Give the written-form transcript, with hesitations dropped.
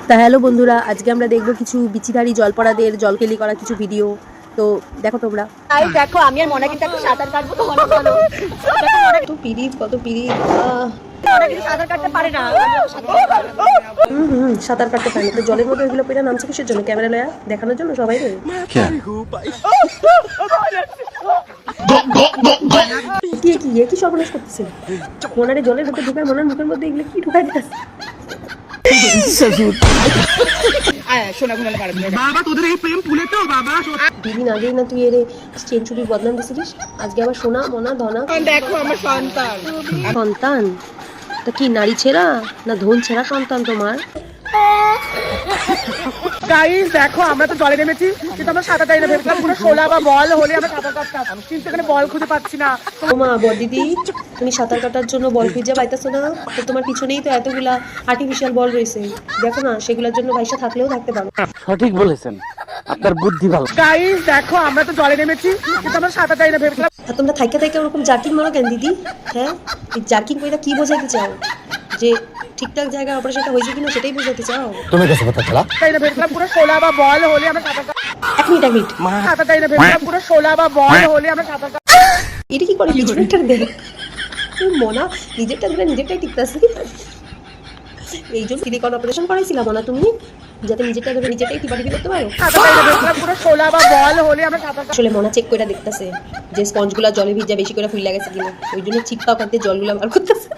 তা হ্যালো বন্ধুরা, আজকে আমরা দেখবো কিছু বিচিধারী জলপড়াদের জলকেলি করা কিছু ভিডিও। তো দেখো তোমরা। তাই দেখো, আমি আর মনা কিন্তু একটা সাঁতার কাটবো। তো মনে বলো কত পিরিত কত পিরিত। মনা কিন্তু সাঁতার কাটতে পারে না। সাঁতার কাটতে পারে না, তো জলের মধ্যে এগুলো পেরে নামছে কিসের জন্য? ক্যামেরা লয়া দেখানোর জন্য সবাই রে? কি সর্বনাশ করতেছে? মনারে জলের মধ্যে ঢুকায়, মনার মুখের মধ্যে এগুলো কি ঢুকাই দিতেছে? দুদিন আগেই না তুই এরে চেঞ্চুরির বদনাম দিছিলিস, আজকে আবার সোনা মনা ধনা। দেখো আমার সন্তান। সন্তান তা কি নারী ছেঁড়া না ধন ছেঁড়া সন্তান তোমার? গাইস দেখো, আমরা তো জলে নেমেছি কিন্তু আমরা সাঁতার জানি না। ভেবেছিলাম পুরো শোলা বা বল হলে আমরা সাঁতার কাটতাম, কিন্তু এখানে বল খুঁজে পাচ্ছি না। ও মা বড়দিদি, তুমি সাঁতার কাটার জন্য বল খুঁজে পাইতেছো না? তো তোমার পিছনেই তো এতগুলা আর্টিফিশিয়াল বল রয়েছে, দেখো না, সেগুলোর জন্য পয়সা থাকলেও থাকতে পারো। সঠিক বলেছেন, আপনার বুদ্ধি ভালো। গাইস দেখো, আমরা তো জলে নেমেছি কিন্তু আমরা সাঁতার জানি না। ভেবেছিলাম আর তোমরা থাইকা থাইকা ওরকম জার্কিং মারো কেন দিদি? হ্যাঁ, এই জার্কিং কইরা কি বোঝাইতে চাও? যে ঠিকঠাক জায়গায় অপারেশনটা হয়েছে কিনা সেটাই বোঝাতে চাও? তুমি কাছে কথা চলা জানি না। ভেবেছিলাম পুরো শোলা বা বল হলে আমরা সাঁতার এক মিনিট সাঁতার জানি না। ভেবেছিলাম পুরো শোলা বা বল হলে আমরা সাঁতার এটা কি করে? পিছনেরটা দেখ, মনা নিজেরটা ধরে নিজেরটাই টিকতেছে। এই জন্য সিলিকন অপারেশন করাইছিলাম মনা তুমি, যাতে নিজেরটা ধরে নিজেরটাই টিপাটিপি করতে পারো। পুরো শোলা বা বল হলে আমরা সাঁতার আসলে মনা চেক করে দেখতেছে যে স্পঞ্জগুলা জলে ভিজা বেশি করে ফুল গেছে কিনা, ওই জন্য চিপা করতে জলগুলা বার করতেছে।